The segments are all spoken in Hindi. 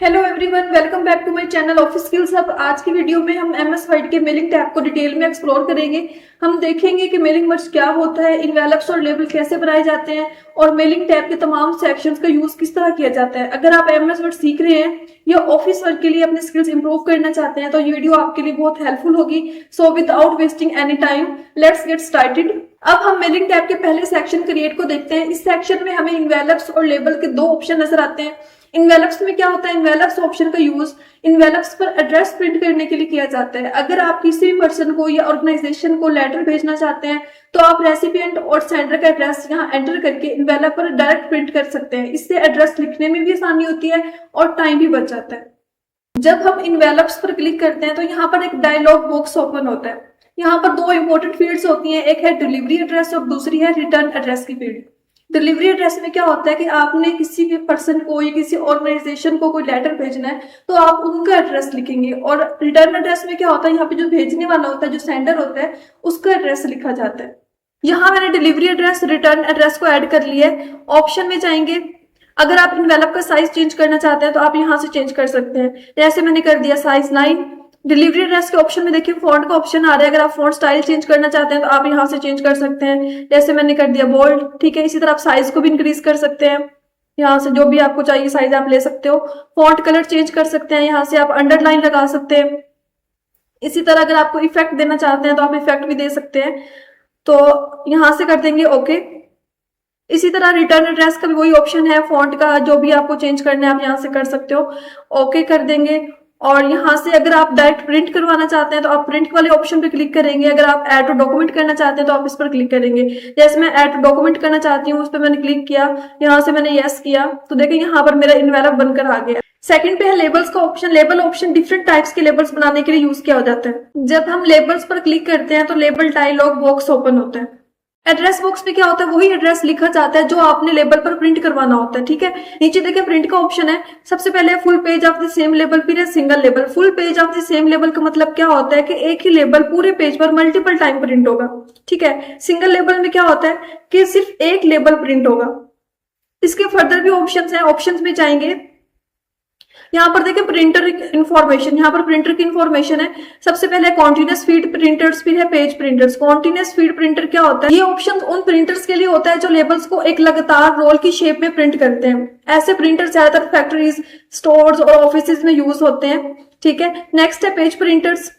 Hello everyone, welcome back to my channel office skills hub. आज की वीडियो में हम एमएस वर्ड के मेलिंग टैब को डिटेल में एक्सप्लोर करेंगे। हम देखेंगे कि मेलिंग वर्ड्स क्या होता है, इन्वेलप्स और लेबल कैसे बनाए जाते हैं और मेलिंग टैब के तमाम सेक्शंस का यूज किस तरह किया जाता है। अगर आप एमएस वर्ड सीख रहे हैं या ऑफिस वर्क के लिए अपने स्किल्स इंप्रूव करना चाहते हैं तो ये वीडियो आपके लिए बहुत हेल्पफुल होगी। So without wasting any time let's get started. अब हम मेलिंग टैब के पहले सेक्शन क्रिएट को देखते हैं। इस सेक्शन में हमें इन्वेलप्स और लेबल के दो ऑप्शन नजर आते हैं। इन्वेलप्स में क्या होता है, इन्वेलप्स ऑप्शन का यूज इन्वेलप्स पर एड्रेस प्रिंट करने के लिए किया जाता है। अगर आप किसी भी पर्सन को या ऑर्गेनाइजेशन को लेटर भेजना चाहते हैं तो आप रेसिपिएंट और सेंडर का एड्रेस यहाँ एंटर करके इन्वेलप पर डायरेक्ट प्रिंट कर सकते हैं। इससे एड्रेस लिखने में भी आसानी होती है और टाइम भी बच जाता है। जब हम इन्वेलप्स पर क्लिक करते हैं तो यहाँ पर एक डायलॉग बॉक्स ओपन होता है। यहाँ पर दो इंपॉर्टेंट फील्ड्स होती हैं, एक है डिलीवरी एड्रेस और दूसरी है रिटर्न एड्रेस की फील्ड। डिलीवरी एड्रेस में क्या होता है कि आपने किसी भी पर्सन को या किसी ऑर्गेनाइजेशन को कोई लेटर भेजना है तो आप उनका एड्रेस लिखेंगे, और रिटर्न एड्रेस में क्या होता है, यहाँ पे जो भेजने वाला होता है, जो सेंडर होता है, उसका एड्रेस लिखा जाता है। यहाँ मैंने डिलीवरी एड्रेस रिटर्न एड्रेस को ऐड कर लिया है। ऑप्शन में जाएंगे, अगर आप इन्वेलप का साइज चेंज करना चाहते हैं तो आप यहाँ से चेंज कर सकते हैं। जैसे मैंने कर दिया साइज 9। डिलीवरी एड्रेस के ऑप्शन में देखिए फॉन्ट का ऑप्शन आ रहा है। अगर आप फॉन्ट स्टाइल चेंज करना चाहते हैं तो आप यहाँ से चेंज कर सकते हैं। जैसे मैंने कर दिया बोल्ड, ठीक है। इसी तरह आप साइज को भी इंक्रीज कर सकते हैं। यहाँ से जो भी आपको चाहिए साइज आप ले सकते हो। फॉन्ट कलर चेंज कर सकते हैं, यहाँ से आप अंडरलाइन लगा सकते हैं। इसी तरह अगर आपको इफेक्ट देना चाहते हैं तो आप इफेक्ट भी दे सकते हैं। तो यहाँ से कर देंगे ओके। इसी तरह रिटर्न एड्रेस का भी वही ऑप्शन है, फॉन्ट का जो भी आपको चेंज करना है आप यहाँ से कर सकते हो। ओके कर देंगे। और यहाँ से अगर आप डायरेक्ट प्रिंट करवाना चाहते हैं तो आप प्रिंट वाले ऑप्शन पे क्लिक करेंगे। अगर आप ऐड टू डॉक्यूमेंट करना चाहते हैं तो आप इस पर क्लिक करेंगे। जैसे मैं ऐड टू डॉक्यूमेंट करना चाहती हूँ, उस पर मैंने क्लिक किया, यहाँ से मैंने यस किया, तो देखिए यहाँ पर मेरा इन्वेलप बनकर आ गया। सेकंड पे है लेबल्स का option. Label option different types के लेबल्स बनाने के लिए यूज किया जाता है। जब हम लेबल्स पर क्लिक करते हैं तो लेबल डायलॉग बॉक्स ओपन होता है। एड्रेस बॉक्स में क्या होता है, वही एड्रेस लिखा जाता है जो आपने लेबल पर प्रिंट करवाना होता है, ठीक है। नीचे देखिए प्रिंट का ऑप्शन है। सबसे पहले full page of the same label, फिर है single label. Full page of the same label का मतलब क्या होता है कि एक ही लेबल पूरे पेज पर मल्टीपल टाइम प्रिंट होगा, ठीक है। सिंगल लेबल में क्या होता है कि सिर्फ एक लेबल प्रिंट होगा। इसके फर्दर भी ऑप्शंस हैं, ऑप्शंस में जाएंगे। यहाँ पर देखिए प्रिंटर इन्फॉर्मेशन, यहाँ पर प्रिंटर की इन्फॉर्मेशन है। सबसे पहले कॉन्टिन्यूस फीड प्रिंटर्स, फिर है page printers. Continuous feed printer क्या होता है, ये ऑप्शन उन प्रिंटर्स के लिए होता है जो लेबल्स को एक लगातार रोल की शेप में प्रिंट करते हैं। ऐसे प्रिंटर ज्यादातर फैक्ट्रीज, स्टोर्स और ऑफिस में यूज होते हैं, ठीक है। नेक्स्ट है पेज प्रिंटर्स।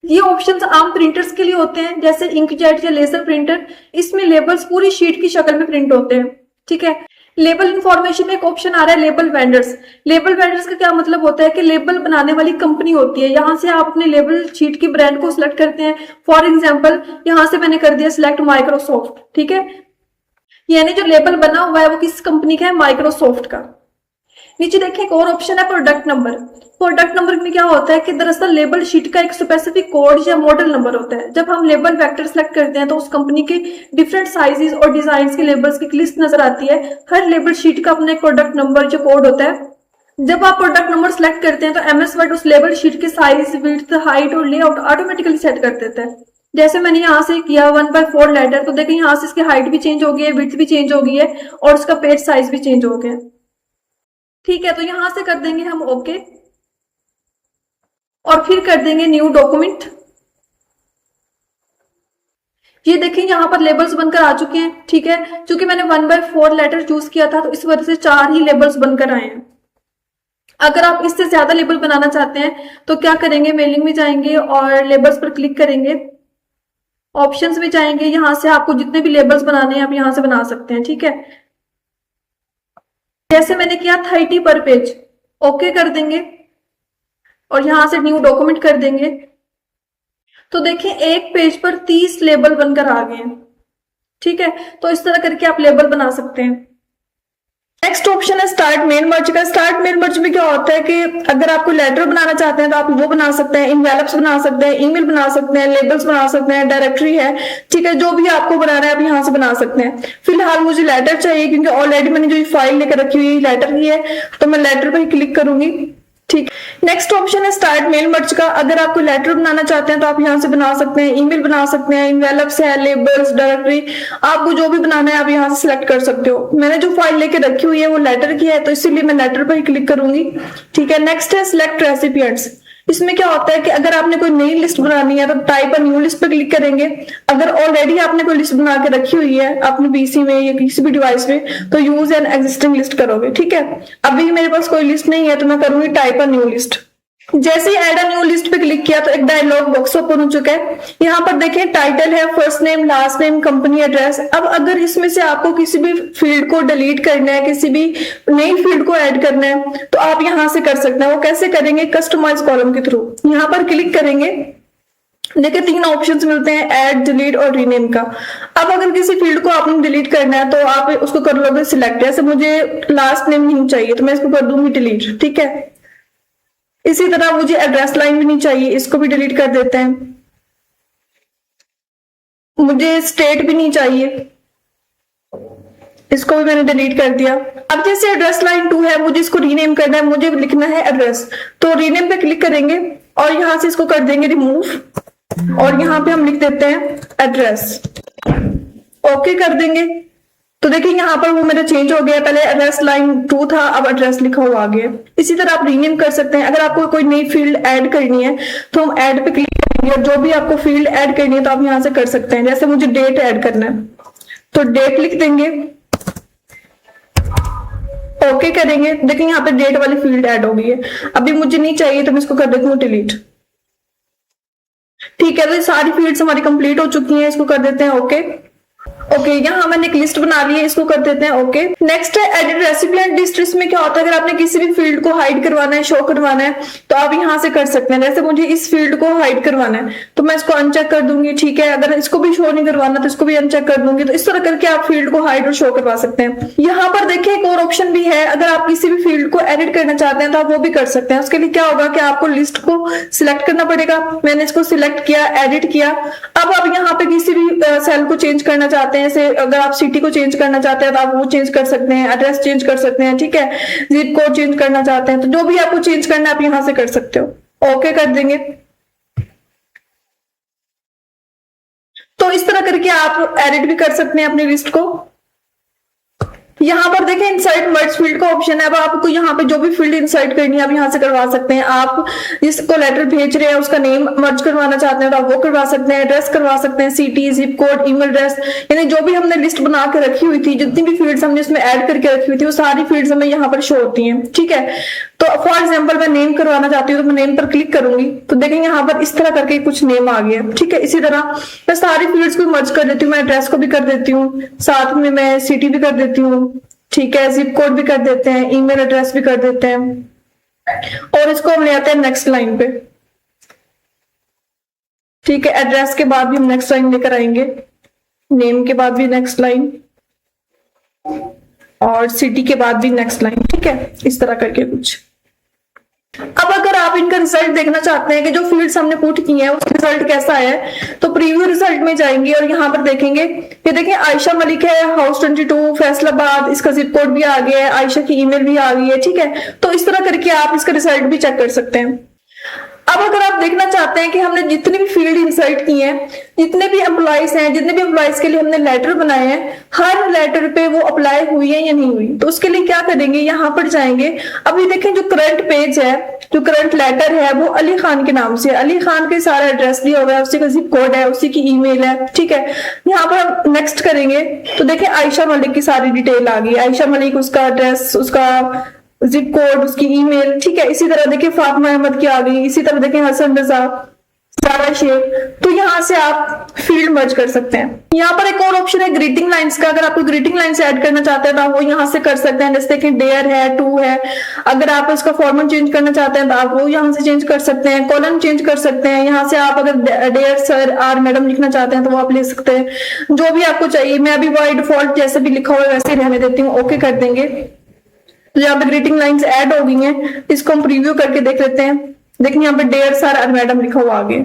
ये ऑप्शंस आम प्रिंटर्स के लिए होते हैं, जैसे इंकजेट या लेजर प्रिंटर। इसमें लेबल्स पूरी शीट की शक्ल में प्रिंट होते हैं, ठीक है। लेबल इंफॉर्मेशन में एक ऑप्शन आ रहा है लेबल वेंडर्स। लेबल वेंडर्स का क्या मतलब होता है कि लेबल बनाने वाली कंपनी होती है। यहाँ से आप अपने लेबल शीट की ब्रांड को सिलेक्ट करते हैं। फॉर एग्जांपल यहाँ से मैंने कर दिया सिलेक्ट माइक्रोसॉफ्ट, ठीक है। यानी जो लेबल बना हुआ है वो किस कंपनी का है, माइक्रोसॉफ्ट का। नीचे देखिए एक और ऑप्शन है प्रोडक्ट नंबर। प्रोडक्ट नंबर में क्या होता है कि दरअसल लेबल शीट का एक स्पेसिफिक कोड या मॉडल नंबर होता है। जब हम लेबल वेक्टर सेलेक्ट करते हैं तो उस कंपनी के डिफरेंट साइजेस और डिजाइन के लेबल्स की लिस्ट नजर आती है। हर लेबल शीट का अपना एक प्रोडक्ट नंबर जो कोड होता है। जब आप प्रोडक्ट नंबर सेलेक्ट करते हैं तो एमएस वर्ड उस लेबल शीट के साइज, विड्थ, हाइट और लेआउट ऑटोमेटिकली सेट कर देता है। जैसे मैंने यहाँ से किया 1/4 लेटर, तो देखिए यहाँ से इसकी हाइट भी चेंज हो गई है, विड्थ भी चेंज हो गई है और उसका पेज साइज भी चेंज हो गया, ठीक है। तो यहां से कर देंगे हम ओके और फिर कर देंगे न्यू डॉक्यूमेंट। ये देखिए यहाँ पर लेबल्स बनकर आ चुके हैं, ठीक है। क्योंकि मैंने 1/4 लेटर चूज किया था तो इस वजह से 4 ही लेबल्स बनकर आए हैं। अगर आप इससे ज्यादा लेबल बनाना चाहते हैं तो क्या करेंगे, मेलिंग में जाएंगे और लेबल्स पर क्लिक करेंगे। ऑप्शंस में जाएंगे, यहां से आपको जितने भी लेबल्स बनाने हैं आप यहां से बना सकते हैं, ठीक है। जैसे मैंने किया 30 पर पेज, ओके कर देंगे और यहां से न्यू डॉक्यूमेंट कर देंगे। तो देखिए एक पेज पर 30 लेबल बनकर आ गए हैं, ठीक है। तो इस तरह करके आप लेबल बना सकते हैं। नेक्स्ट ऑप्शन है स्टार्ट मेल मर्ज का। स्टार्ट मेल मर्ज में क्या होता है कि अगर आपको लेटर बनाना चाहते हैं तो आप वो बना सकते हैं, इन्वेलप्स बना सकते हैं, ईमेल बना सकते हैं, लेबल्स बना सकते हैं, डायरेक्टरी है, ठीक है। जो भी आपको बनाना है आप यहाँ से बना सकते हैं। फिलहाल मुझे लेटर चाहिए क्योंकि ऑलरेडी मैंने जो फाइल लेकर रखी हुई लेटर की है, तो मैं लेटर पर ही क्लिक करूंगी, ठीक। नेक्स्ट ऑप्शन है स्टार्ट मेल मर्ज का। अगर आप कोई लेटर बनाना चाहते हैं तो आप यहाँ से बना सकते हैं, ईमेल बना सकते हैं, इनवेलप्स है, लेबल्स, डायरेक्टरी, आपको जो भी बनाना है आप यहाँ से सिलेक्ट कर सकते हो। मैंने जो फाइल लेके रखी हुई है वो लेटर की है, तो इसीलिए मैं लेटर पर ही क्लिक करूंगी। ठीक है, नेक्स्ट है सिलेक्ट रेसिपिएंट्स। इसमें क्या होता है कि अगर आपने कोई नई लिस्ट बनानी है तो टाइप अ न्यू लिस्ट पे क्लिक करेंगे। अगर ऑलरेडी आपने कोई लिस्ट बना के रखी हुई है अपने पीसी में या किसी भी डिवाइस में तो यूज एन एग्जिस्टिंग लिस्ट करोगे। ठीक है, अभी मेरे पास कोई लिस्ट नहीं है तो मैं करूंगी टाइप अ न्यू लिस्ट। जैसे ही ऐड अ न्यू लिस्ट पे क्लिक किया तो एक डायलॉग बॉक्स ओपन हो चुका है। यहाँ पर देखें टाइटल है, first name, last name, company address. अब अगर इसमें से आपको किसी भी फील्ड को डिलीट करना है, किसी भी नई फील्ड को ऐड करना है तो आप यहाँ से कर सकते हैं। वो कैसे करेंगे? कस्टमाइज कॉलम के थ्रू। यहाँ पर क्लिक करेंगे, देखिए 3 ऑप्शंस मिलते हैं, ऐड, डिलीट और रीनेम का। अब अगर किसी फील्ड को आपने डिलीट करना है तो आप उसको कर लोगे सिलेक्ट। जैसे मुझे लास्ट नेम नहीं चाहिए तो मैं इसको कर दूंगी डिलीट। ठीक है, इसी तरह मुझे एड्रेस लाइन भी नहीं चाहिए, इसको भी डिलीट कर देते हैं। मुझे स्टेट भी नहीं चाहिए, इसको भी मैंने डिलीट कर दिया। अब जैसे एड्रेस लाइन 2 है, मुझे इसको रीनेम करना है, मुझे लिखना है एड्रेस, तो रीनेम पे क्लिक करेंगे और यहां से इसको कर देंगे रिमूव और यहाँ पे हम लिख देते हैं एड्रेस। ओके कर देंगे तो देखिए यहाँ पर वो मेरा चेंज हो गया। पहले एड्रेस लाइन 2 था, अब एड्रेस लिखा हुआ आ गया। इसी तरह आप रीनेम कर सकते हैं। अगर आपको कोई नई फील्ड ऐड करनी है तो हम ऐड पे क्लिक करेंगे और जो भी आपको फील्ड ऐड करनी है तो आप यहाँ से कर सकते हैं। जैसे मुझे डेट ऐड करना है तो डेट लिख देंगे, ओके करेंगे। देखिए यहाँ पे डेट वाली फील्ड ऐड हो गई है। अभी मुझे नहीं चाहिए तो मैं इसको कर देती हूँ डिलीट। ठीक है, तो ये सारी फील्ड्स हमारी कंप्लीट हो चुकी हैं, इसको कर देते हैं ओके। ओके, यहाँ मैंने एक लिस्ट बना ली है, इसको कर देते हैं ओके। नेक्स्ट है एडिट रेसिपिएंट लिस्ट। इसमें क्या होता है, अगर आपने किसी भी फील्ड को हाइड करवाना है, शो करवाना है तो आप यहाँ से कर सकते हैं। जैसे मुझे इस फील्ड को हाइड करवाना है तो मैं इसको अनचेक कर दूंगी। ठीक है, अगर इसको भी शो नहीं करवाना तो इसको भी अनचेक कर दूंगी। तो इस तरह करके आप फील्ड को हाइड और शो करवा सकते हैं। यहाँ पर देखिए एक और ऑप्शन भी है, अगर आप किसी भी फील्ड को एडिट करना चाहते हैं तो आप वो भी कर सकते हैं। उसके लिए क्या होगा कि आपको लिस्ट को सिलेक्ट करना पड़ेगा। मैंने इसको सिलेक्ट किया, एडिट किया। अब आप यहाँ पे किसी भी सेल को चेंज करना चाहते हैं, जैसे अगर आप सिटी को चेंज करना चाहते हैं तो आप वो चेंज कर सकते हैं, एड्रेस चेंज कर सकते हैं। ठीक है, जिप कोड चेंज करना चाहते हैं तो जो भी आपको चेंज करना है आप यहां से कर सकते हो। ओके कर देंगे। तो इस तरह करके आप एडिट भी कर सकते हैं अपनी लिस्ट को। यहाँ पर देखें इंसर्ट मर्ज फील्ड का ऑप्शन है। अब आपको यहाँ पे जो भी फील्ड इंसर्ट करनी है आप यहाँ से करवा सकते हैं। आप जिसको लेटर भेज रहे हैं उसका नेम मर्ज करवाना चाहते हैं तो आप वो करवा सकते हैं, एड्रेस करवा सकते हैं, city, zip code, email address, यानी जो भी हमने लिस्ट बना के रखी हुई थी, जितनी भी फील्ड्स हमने इसमें ऐड करके रखी हुई थी वो सारी फील्ड्स हमें यहाँ पर शो होती हैं। ठीक है, तो फॉर एग्जाम्पल मैं नेम करवाना चाहती हूँ तो मैं नेम पर क्लिक करूंगी तो देखेंगे यहाँ पर इस तरह करके कुछ नेम आ गया। ठीक है, इसी तरह मैं सारी फील्ड्स को मर्ज कर देती हूँ। मैं एड्रेस को भी कर देती हूँ, साथ में मैं सिटी भी कर देती हूँ। ठीक है, जिप कोड भी कर देते हैं, ईमेल एड्रेस भी कर देते हैं और इसको हम ले आते हैं नेक्स्ट लाइन पे। ठीक है, एड्रेस के बाद भी हम नेक्स्ट लाइन लेकर आएंगे, नेम के बाद भी नेक्स्ट लाइन और सिटी के बाद भी नेक्स्ट लाइन। ठीक है, इस तरह करके कुछ। अब अगर आप इनका रिजल्ट देखना चाहते हैं कि जो फील्ड्स हमने पुट की हैं उसका रिजल्ट कैसा है तो प्रीव्यू रिजल्ट में जाएंगे और यहाँ पर देखेंगे कि देखिए आयशा मलिक है, हाउस 22 फैसलाबाद, इसका जिप कोड भी आ गया है, आयशा की ईमेल भी आ गई है। ठीक है, तो इस तरह करके आप इसका रिजल्ट भी चेक कर सकते हैं। अब अगर आप देखना चाहते हैं कि हमने जितनी भी फील्ड इंसर्ट की हैं, जितने भी एम्प्लॉइज हैं, जितने भी एम्प्लॉइज के लिए हमने लेटर बनाए हैं, हर लेटर पे वो अप्लाई हुई है या नहीं हुई, तो उसके लिए क्या करेंगे, यहाँ पर जाएंगे। अभी देखें जो करंट पेज है, जो करंट लेटर है वो अली खान के नाम से, अली खान के सारा एड्रेस दिया हुआ है, उसी का जिप कोड है, उसी की ईमेल है। ठीक है, यहाँ पर हम नेक्स्ट करेंगे तो देखिए आयशा मलिक की सारी डिटेल आ गई। आयशा मलिक, उसका एड्रेस, उसका जिप कोड, उसकी ईमेल। ठीक है, इसी तरह देखिए फातिमा अहमद की आ गई, इसी तरह देखिए हसन रजा, सारा शेख। तो यहाँ से आप फील्ड मर्ज कर सकते हैं। यहाँ पर एक और ऑप्शन है ग्रीटिंग लाइंस का। अगर आपको ग्रीटिंग लाइंस ऐड करना चाहते हैं तो आप वो यहाँ से कर सकते हैं। जैसे देखिए डेयर है, टू है। अगर आप इसका फॉर्मेट चेंज करना चाहते हैं तो आप वो यहाँ से चेंज कर सकते हैं, कॉलम चेंज कर सकते हैं। यहाँ से आप अगर डेयर सर आर मैडम लिखना चाहते हैं तो वो आप ले सकते हैं, जो भी आपको चाहिए। मैं अभी बाय डिफॉल्ट जैसे भी लिखा हुआ है वैसे ही रहने देती हूँ, ओके कर देंगे। तो यहाँ पे ग्रीटिंग लाइंस ऐड हो गई हैं, इसको हम प्रीव्यू करके देख लेते हैं। देखिए यहाँ पे डेयर सर और मैडम लिखा हुआ आगे।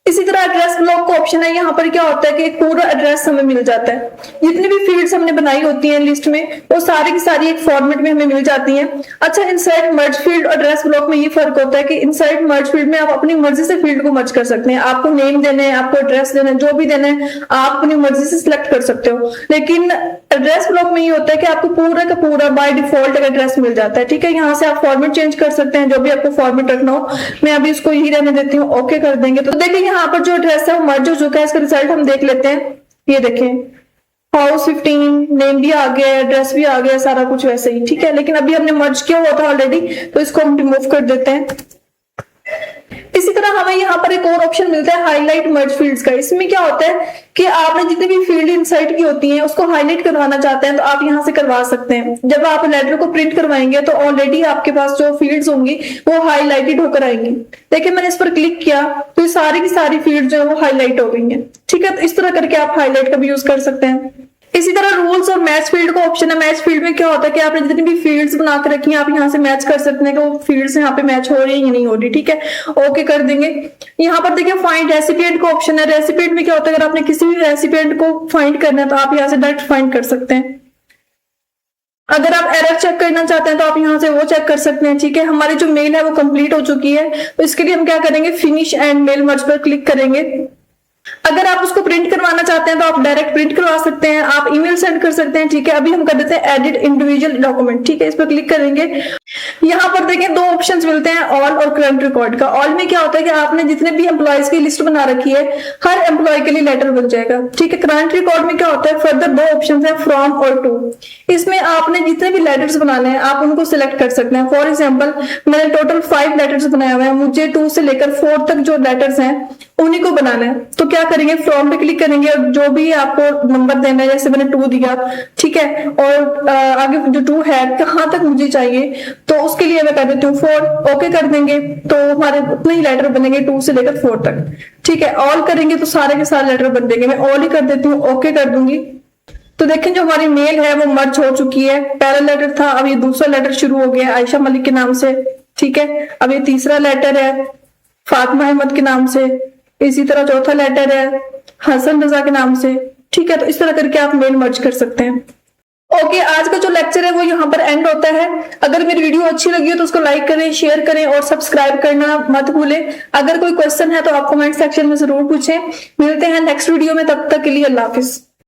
इसी तरह एड्रेस ब्लॉक का ऑप्शन है, यहाँ पर क्या होता है कि एक पूरा एड्रेस हमें मिल जाता है। जितनी भी फील्ड्स हमने बनाई होती हैं लिस्ट में, वो सारी की सारी एक फॉर्मेट में हमें मिल जाती हैं। अच्छा, इनसाइड मर्ज फील्ड और एड्रेस ब्लॉक में ये फर्क होता है कि इनसाइड मर्ज फील्ड में आप अपनी मर्जी से फील्ड को मर्ज कर सकते हैं। आपको नेम देना है, आपको एड्रेस देना है, जो भी देना है आप अपनी मर्जी से सिलेक्ट कर सकते हो। लेकिन एड्रेस ब्लॉक में ये होता है कि आपको पूरा का पूरा बाय डिफॉल्ट एक एड्रेस मिल जाता है। ठीक है, यहाँ से आप फॉर्मेट चेंज कर सकते हैं, जो भी आपको फॉर्मेट रखना हो। मैं अभी इसको यही रहने देती हूँ, ओके कर देंगे। तो देखिए यहाँ पर जो एड्रेस है वो मर्ज हो चुका है। इसका रिजल्ट हम देख लेते हैं। ये देखें, हाउस 15, नेम भी आ गया, एड्रेस भी आ गया, सारा कुछ वैसे ही। ठीक है, लेकिन अभी हमने मर्ज किया हुआ था ऑलरेडी, तो इसको हम रिमूव कर देते हैं। इसी तरह हमें यहाँ पर एक और ऑप्शन मिलता है हाईलाइट मर्ज फील्ड्स का। इसमें क्या होता है कि आपने जितनी भी फील्ड इनसाइड की होती हैं उसको हाईलाइट करवाना चाहते हैं तो आप यहाँ से करवा सकते हैं। जब आप लेटर को प्रिंट करवाएंगे तो ऑलरेडी आपके पास जो फील्ड्स होंगी वो हाईलाइटेड होकर आएंगी। देखिए, मैंने इस पर क्लिक किया तो ये सारी की सारी फील्ड जो है वो हाईलाइट हो गई है। ठीक है, तो इस तरह करके आप हाईलाइट का भी यूज कर सकते हैं। इसी तरह रूल्स और मैच फील्ड का ऑप्शन है। मैच फील्ड में क्या होता है कि आपने जितनी भी फील्ड्स बना के रखी हैं आप यहाँ से मैच कर सकते हैं कि वो फील्ड्स यहाँ पे मैच हो रही है या नहीं हो रही। ठीक है, ओके कर देंगे। यहाँ पर देखिए फाइंड रेसिपिएंट का ऑप्शन है। रेसिपिएंट में क्या होता है, अगर आपने किसी भी रेसिपिएंट को फाइंड करना है तो आप यहाँ से डायरेक्ट फाइंड कर सकते हैं। अगर आप एरर चेक करना चाहते हैं तो आप यहाँ से वो चेक कर सकते हैं। ठीक है, हमारी जो मेल है वो कंप्लीट हो चुकी है, तो इसके लिए हम क्या करेंगे, फिनिश एंड मेल मर्ज पर क्लिक करेंगे। अगर आप उसको प्रिंट करवाना चाहते हैं तो आप डायरेक्ट प्रिंट करवा सकते हैं, आप ईमेल सेंड कर सकते हैं। ठीक है, अभी हम कर देते हैं एडिट इंडिविजुअल डॉक्यूमेंट। ठीक है, इस पर क्लिक करेंगे। यहाँ पर देखें दो ऑप्शंस मिलते हैं, ऑल और करंट रिकॉर्ड का। ऑल में क्या होता है कि आपने जितने भी एम्प्लॉयज की लिस्ट बना रखी है हर एम्प्लॉय के लिए लेटर बन जाएगा। ठीक है, करंट रिकॉर्ड में क्या होता है, फर्दर दो ऑप्शन है, फ्रॉम और टू। इसमें आपने जितने भी लेटर्स बनाने हैं आप उनको सिलेक्ट कर सकते हैं। फॉर एग्जाम्पल मैंने टोटल 5 लेटर्स बनाए हुए हैं, मुझे 2 से लेकर 4 तक जो लेटर्स हैं उन्हीं को बनाना है। तो क्या करेंगे, फ्रॉम पे क्लिक करेंगे और जो भी आपको नंबर देना है, जैसे मैंने 2 दिया। ठीक है, और आगे जो 2 है कहाँ तक मुझे चाहिए तो उसके लिए मैं कर देती हूँ 4। ओके कर देंगे तो हमारे उतने ही लेटर बनेंगे 2 से लेकर 4 तक। ठीक है, ऑल करेंगे तो सारे के सारे लेटर बन देंगे। मैं ऑल ही कर देती हूँ, ओके कर दूंगी। तो देखें जो हमारी मेल है वो मर्ज हो चुकी है। पहला लेटर था, अब ये दूसरा लेटर शुरू हो गया आयशा मलिक के नाम से। ठीक है, अब ये तीसरा लेटर है फातिमा अहमद के नाम से। इसी तरह चौथा लेटर है हसन रजा के नाम से। ठीक है, तो इस तरह करके आप मेल मर्ज कर सकते हैं। ओके, आज का जो लेक्चर है वो यहाँ पर एंड होता है। अगर मेरी वीडियो अच्छी लगी हो तो उसको लाइक करें, शेयर करें और सब्सक्राइब करना मत भूलें। अगर कोई क्वेश्चन है तो आप कमेंट सेक्शन में जरूर पूछें। मिलते हैं नेक्स्ट वीडियो में, तब तक के लिए अल्लाह हाफिज।